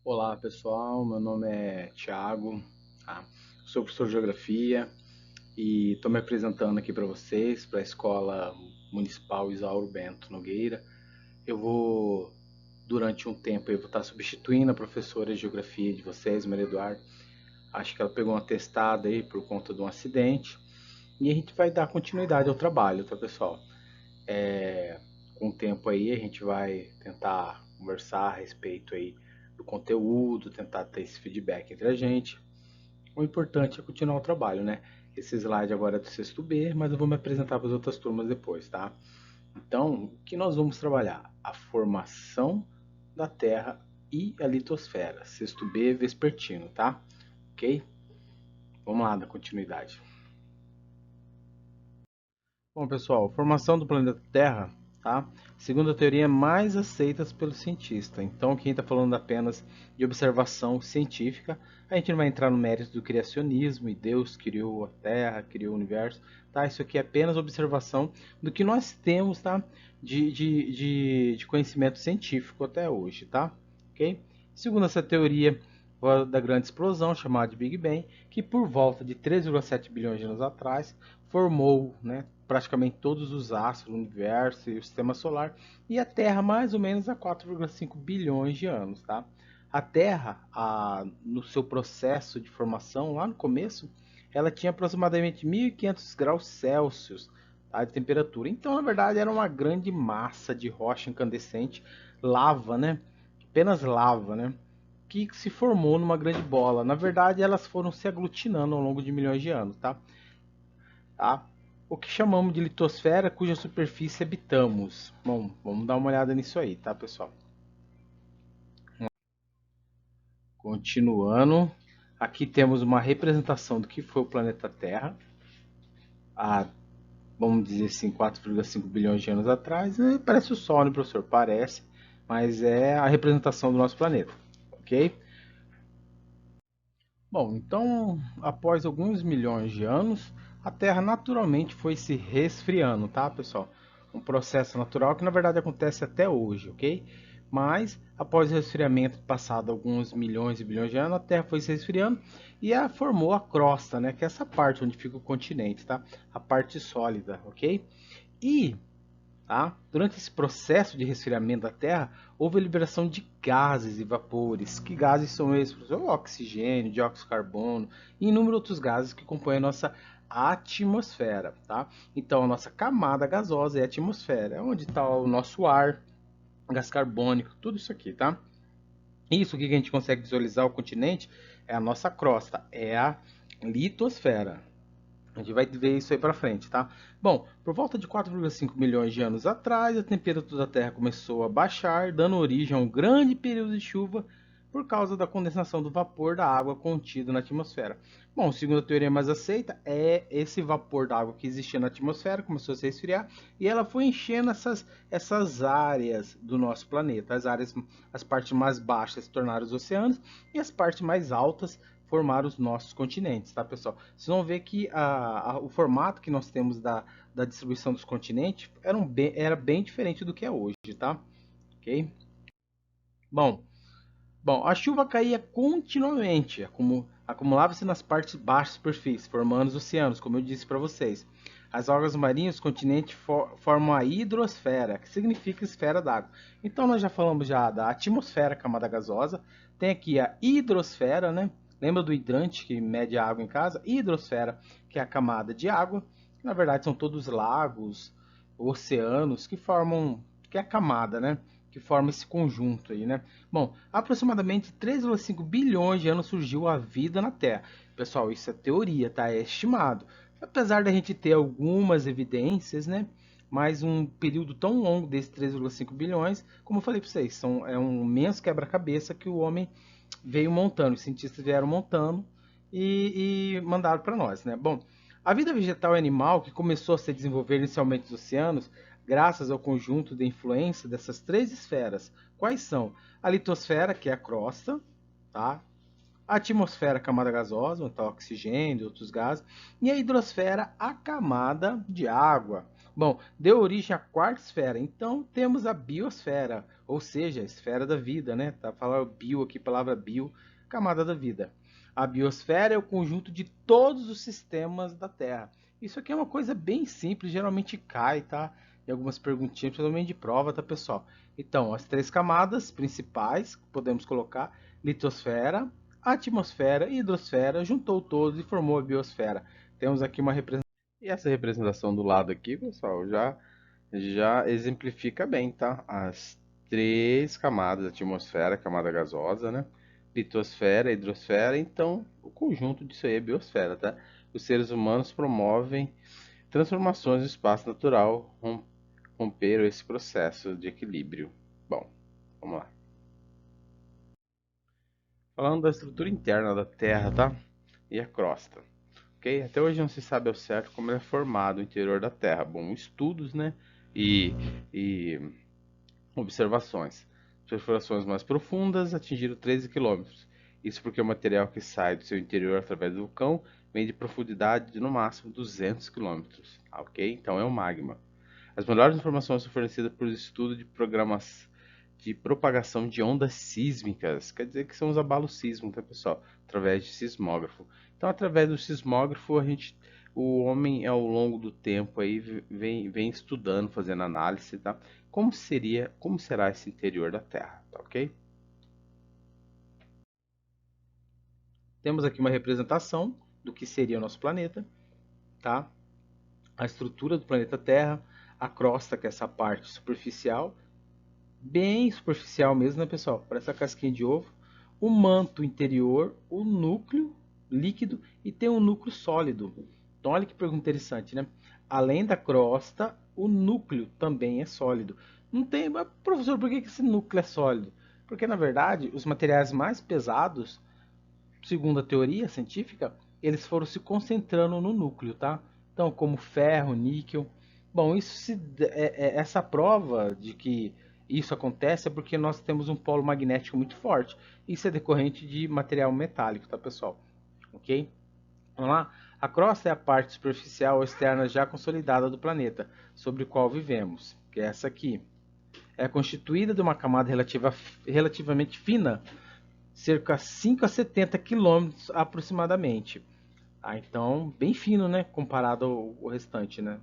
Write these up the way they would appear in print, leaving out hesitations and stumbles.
Olá pessoal, meu nome é Thiago, tá? Sou professor de Geografia e estou me apresentando aqui para vocês, para a Escola Municipal Isauro Bento Nogueira. Eu vou, durante um tempo, eu vou estar substituindo a professora de Geografia de vocês, Maria Eduarda. Acho que ela pegou uma atestada aí por conta de um acidente e a gente vai dar continuidade ao trabalho, tá pessoal? Com o tempo aí a gente vai tentar conversar a respeito aí do conteúdo, tentar ter esse feedback entre a gente. O importante é continuar o trabalho, né? Esse slide agora é do sexto B, mas eu vou me apresentar para as outras turmas depois, tá? Então, o que nós vamos trabalhar? A formação da Terra e a litosfera. Sexto B, vespertino, tá? Ok? Vamos lá, da continuidade. Bom, pessoal, formação do planeta Terra, tá? Segundo a teoria mais aceita pelos cientistas. Então, quem está falando apenas de observação científica, a gente não vai entrar no mérito do criacionismo e Deus criou a Terra, criou o universo, tá? Isso aqui é apenas observação do que nós temos, tá? De conhecimento científico até hoje, tá? Ok? Segundo essa teoria da grande explosão, chamada de Big Bang, que por volta de 3,7 bilhões de anos atrás formou, né, praticamente todos os astros do universo e o sistema solar, e a Terra mais ou menos há 4,5 bilhões de anos, tá? A Terra, no seu processo de formação, lá no começo, ela tinha aproximadamente 1.500 graus Celsius, tá, de temperatura. Então, na verdade, era uma grande massa de rocha incandescente, lava, né? Apenas lava, né? Que se formou numa grande bola. Na verdade, elas foram se aglutinando ao longo de milhões de anos, tá? Tá? O que chamamos de litosfera, cuja superfície habitamos. Bom, vamos dar uma olhada nisso aí, tá, pessoal? Continuando, aqui temos uma representação do que foi o planeta Terra há, vamos dizer assim, 4,5 bilhões de anos atrás. Parece o Sol, né, professor? Parece, mas é a representação do nosso planeta, ok? Bom, então, após alguns milhões de anos, a Terra naturalmente foi se resfriando, tá, pessoal? Um processo natural que na verdade acontece até hoje, ok? Mas após o resfriamento, passado alguns milhões e bilhões de anos, a Terra foi se resfriando e formou a crosta, né? Que é essa parte onde fica o continente, tá? A parte sólida, ok? E tá? Durante esse processo de resfriamento da Terra, houve a liberação de gases e vapores. Que gases são esses? O oxigênio, dióxido de carbono e inúmeros outros gases que compõem a nossa atmosfera. Tá? Então, a nossa camada gasosa é a atmosfera, onde está o nosso ar, gás carbônico, tudo isso aqui. Tá? Isso que a gente consegue visualizar o continente é a nossa crosta, é a litosfera. A gente vai ver isso aí para frente, tá? Bom, por volta de 4,5 milhões de anos atrás, a temperatura da Terra começou a baixar, dando origem a um grande período de chuva por causa da condensação do vapor da água contido na atmosfera. Bom, segundo a teoria mais aceita, é esse vapor da água que existia na atmosfera começou a se resfriar e ela foi enchendo essas áreas do nosso planeta. As partes mais baixas se tornaram os oceanos e as partes mais altas formar os nossos continentes, tá, pessoal? Vocês vão ver que o formato que nós temos da distribuição dos continentes era bem diferente do que é hoje, tá? Ok? Bom, bom, a chuva caía continuamente, acumulava-se nas partes baixas da superfície, formando os oceanos, como eu disse para vocês. As algas marinhas, os continentes formam a hidrosfera, que significa esfera d'água. Então nós já falamos já da atmosfera, camada gasosa, tem aqui a hidrosfera, né? Lembra do hidrante que mede a água em casa? Hidrosfera, que é a camada de água. Na verdade são todos lagos, oceanos que formam, que é a camada, né? Que forma esse conjunto aí, né? Bom, aproximadamente 3,5 bilhões de anos surgiu a vida na Terra. Pessoal, isso é teoria, tá? É estimado. Apesar da gente ter algumas evidências, né? Mas um período tão longo desses 3,5 bilhões, como eu falei para vocês, é um imenso quebra-cabeça que o homem veio montando, os cientistas vieram montando e mandaram para nós, né? Bom, a vida vegetal e animal que começou a se desenvolver inicialmente nos oceanos, graças ao conjunto de influência dessas três esferas. Quais são? A litosfera, que é a crosta, tá? A atmosfera, a camada gasosa, onde está o oxigênio e outros gases, e a hidrosfera, a camada de água, Bom, deu origem à quarta esfera. Então temos a biosfera, ou seja, a esfera da vida, né? Tá falando bio aqui, palavra bio, camada da vida. A biosfera é o conjunto de todos os sistemas da Terra. Isso aqui é uma coisa bem simples, geralmente cai, tá? Em algumas perguntinhas, principalmente de prova, tá, pessoal? Então, as três camadas principais que podemos colocar: litosfera, atmosfera e hidrosfera, juntou todos e formou a biosfera. Temos aqui uma representação. E essa representação do lado aqui, pessoal, já exemplifica bem, tá? As três camadas: atmosfera, camada gasosa, né? Litosfera, hidrosfera. Então, o conjunto disso aí é biosfera, tá? Os seres humanos promovem transformações no espaço natural, romperam esse processo de equilíbrio. Bom, vamos lá. Falando da estrutura interna da Terra, tá? E a crosta. Ok? Até hoje não se sabe ao certo como é formado o interior da Terra. Bom, estudos, né? E observações. Perfurações mais profundas atingiram 13 quilômetros. Isso porque o material que sai do seu interior através do vulcão vem de profundidade de no máximo 200 quilômetros. Ok? Então é o magma. As melhores informações são fornecidas por estudo de programas de propagação de ondas sísmicas, quer dizer que são os abalos sísmicos, tá, pessoal? Através de sismógrafo. Então, através do sismógrafo, o homem, ao longo do tempo, aí, vem estudando, fazendo análise, tá? Como será esse interior da Terra, tá ok? Temos aqui uma representação do que seria o nosso planeta, tá? A estrutura do planeta Terra, a crosta, que é essa parte superficial, bem superficial mesmo, né, pessoal? Parece a casquinha de ovo. O manto interior, o núcleo líquido e tem um núcleo sólido. Então, olha que pergunta interessante, né? Além da crosta, o núcleo também é sólido. Não tem, mas, professor, por que esse núcleo é sólido? Porque, na verdade, os materiais mais pesados, segundo a teoria científica, eles foram se concentrando no núcleo, tá? Então, como ferro, níquel. Bom, essa prova de que isso acontece é porque nós temos um polo magnético muito forte. Isso é decorrente de material metálico, tá, pessoal? Ok? Vamos lá? A crosta é a parte superficial ou externa já consolidada do planeta, sobre o qual vivemos, que é essa aqui. É constituída de uma camada relativamente fina, cerca de 5 a 70 quilômetros aproximadamente. Então, bem fino, né? Comparado ao restante, né?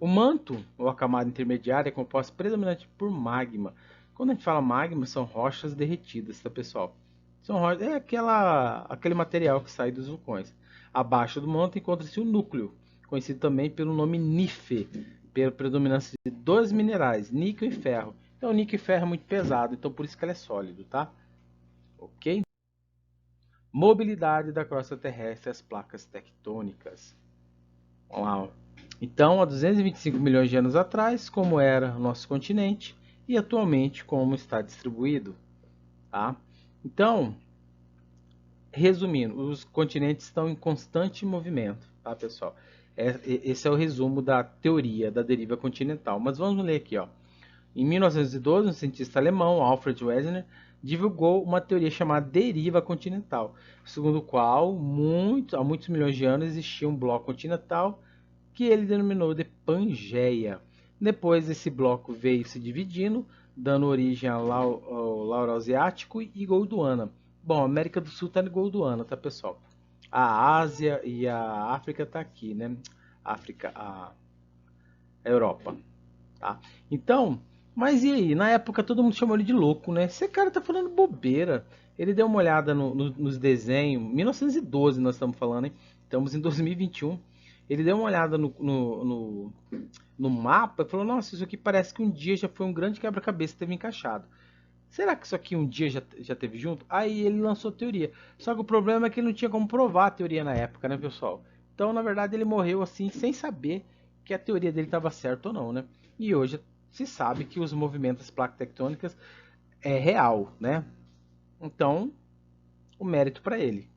O manto, ou a camada intermediária, é composta predominantemente por magma. Quando a gente fala magma, são rochas derretidas, tá, pessoal? São rochas, é aquele material que sai dos vulcões. Abaixo do manto encontra-se o núcleo, conhecido também pelo nome NIFE, pela predominância de dois minerais, níquel e ferro. Então, o níquel e ferro é muito pesado, então por isso que ele é sólido, tá? Ok? Mobilidade da crosta terrestre e as placas tectônicas. Vamos lá. Então, há 225 milhões de anos atrás, como era o nosso continente e atualmente como está distribuído, tá? Então, resumindo, os continentes estão em constante movimento, tá, pessoal? Esse é o resumo da teoria da deriva continental. Mas vamos ler aqui, ó. Em 1912, um cientista alemão, Alfred Wegener, divulgou uma teoria chamada deriva continental, segundo o qual, há muitos milhões de anos, existia um bloco continental que ele denominou de Pangeia. Depois, esse bloco veio se dividindo, dando origem ao Laurasiático e Gondwana. Bom, a América do Sul está no Gondwana, tá, pessoal? A Ásia e a África está aqui, né? A Europa, tá? Então, mas e aí? Na época todo mundo chamou ele de louco, né? Esse cara tá falando bobeira. Ele deu uma olhada nos desenhos, 1912 nós estamos falando, hein? Estamos em 2021. Ele deu uma olhada no mapa e falou: Nossa, isso aqui parece que um dia já foi um grande quebra-cabeça que teve encaixado. Será que isso aqui um dia já teve junto? Aí ele lançou a teoria. Só que o problema é que ele não tinha como provar a teoria na época, né, pessoal? Então, na verdade, ele morreu assim, sem saber que a teoria dele estava certa ou não, né? E hoje se sabe que os movimentos das placas tectônicas é real, né? Então, o mérito para ele.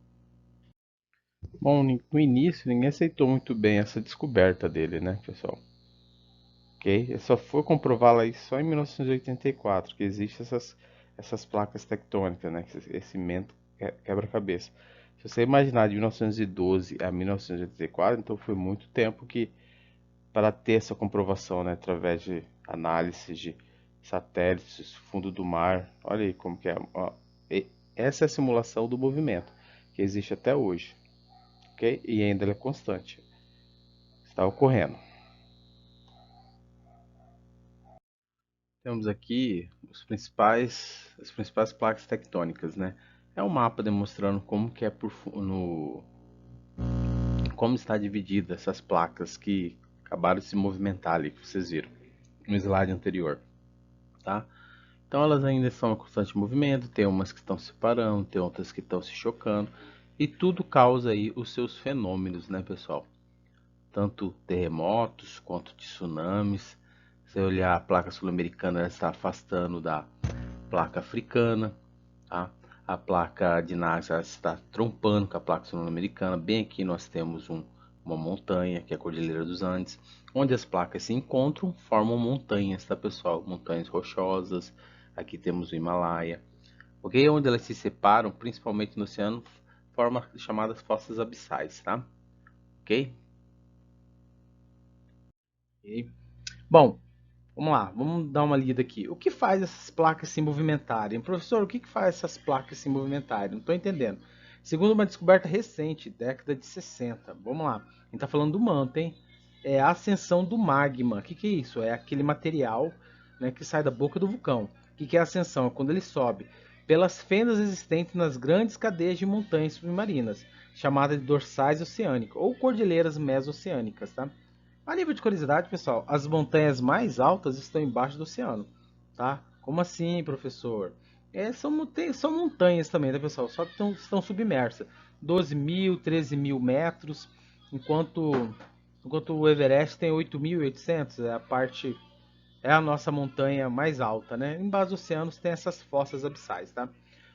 Bom, no início ninguém aceitou muito bem essa descoberta dele, né, pessoal? Ok? Ele só foi comprová-la aí só em 1984, que existem essas placas tectônicas, né? Esse mento quebra-cabeça. Se você imaginar de 1912 a 1984, então foi muito tempo para ter essa comprovação, né, através de análise de satélites, fundo do mar. Olha aí como que é. Ó, essa é a simulação do movimento que existe até hoje, ok? E ainda ela é constante, está ocorrendo. Temos aqui as principais placas tectônicas, né? É um mapa demonstrando como que é como está dividida essas placas que acabaram de se movimentar ali, que vocês viram no slide anterior, tá? Então elas ainda estão em constante movimento, tem umas que estão se separando, tem outras que estão se chocando, e tudo causa aí os seus fenômenos, né, pessoal? Tanto terremotos quanto tsunamis. Se você olhar a placa sul-americana, ela está afastando da placa africana, tá? A placa de Nazca está trompando com a placa sul-americana. Bem aqui nós temos uma montanha, que é a Cordilheira dos Andes, onde as placas se encontram, formam montanhas, tá, pessoal? Montanhas rochosas. Aqui temos o Himalaia, ok? Onde elas se separam, principalmente no oceano, formam chamadas fossas abissais, tá? Ok? Ok. Bom, vamos lá, vamos dar uma lida aqui. O que faz essas placas se movimentarem? Professor, o que faz essas placas se movimentarem? Não estou entendendo. Segundo uma descoberta recente, década de 60. Vamos lá, a gente está falando do manto, hein? É a ascensão do magma. O que é isso? É aquele material, né, que sai da boca do vulcão. O que é a ascensão? É quando ele sobe pelas fendas existentes nas grandes cadeias de montanhas submarinas, chamadas de dorsais oceânicas ou cordilheiras mesoceânicas, tá? A nível de curiosidade, pessoal, as montanhas mais altas estão embaixo do oceano, tá? Como assim, professor? São montanhas também, tá, pessoal? Só que estão submersas. 12.000, 13.000 metros, enquanto o Everest tem 8.800, é a nossa montanha mais alta, né? Embaixo dos oceanos tem essas fossas abissais, tá?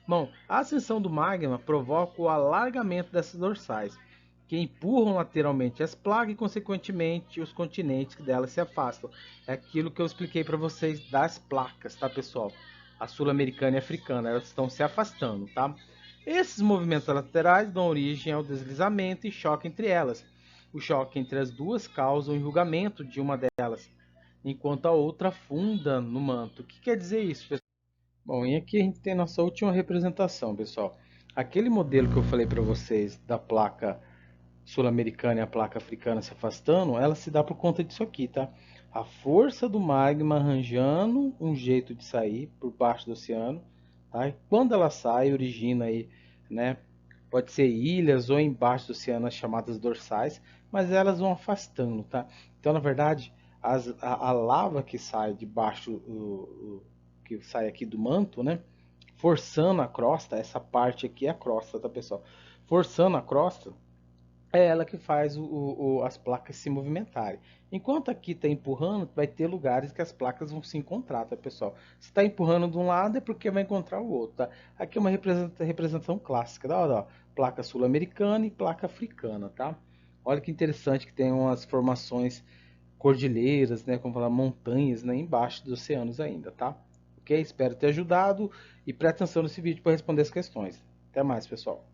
Bom, a ascensão do magma provoca o alargamento dessas dorsais, que empurram lateralmente as placas e, consequentemente, os continentes que delas se afastam. É aquilo que eu expliquei para vocês das placas, tá, pessoal? A sul-americana e a africana, elas estão se afastando, tá? Esses movimentos laterais dão origem ao deslizamento e choque entre elas. O choque entre as duas causa o enrugamento de uma delas, enquanto a outra afunda no manto. O que quer dizer isso, pessoal? Bom, e aqui a gente tem nossa última representação, pessoal. Aquele modelo que eu falei para vocês da placa sul-americana e a placa africana se afastando, ela se dá por conta disso aqui, tá? A força do magma arranjando um jeito de sair por baixo do oceano, tá? E quando ela sai, origina aí, né? Pode ser ilhas ou embaixo do oceano, as chamadas dorsais, mas elas vão afastando, tá? Então, na verdade, a lava que sai de baixo, que sai aqui do manto, né? Forçando a crosta, essa parte aqui é a crosta, tá, pessoal? Forçando a crosta, é ela que faz as placas se movimentarem. Enquanto aqui está empurrando, vai ter lugares que as placas vão se encontrar, tá, pessoal? Se está empurrando de um lado é porque vai encontrar o outro, tá? Aqui é uma representação clássica, tá? Ó, placa sul-americana e placa africana, tá? Olha que interessante que tem umas formações cordilheiras, né, como falar, montanhas, né, embaixo dos oceanos ainda, tá? Ok? Espero ter ajudado e preste atenção nesse vídeo para responder as questões. Até mais, pessoal.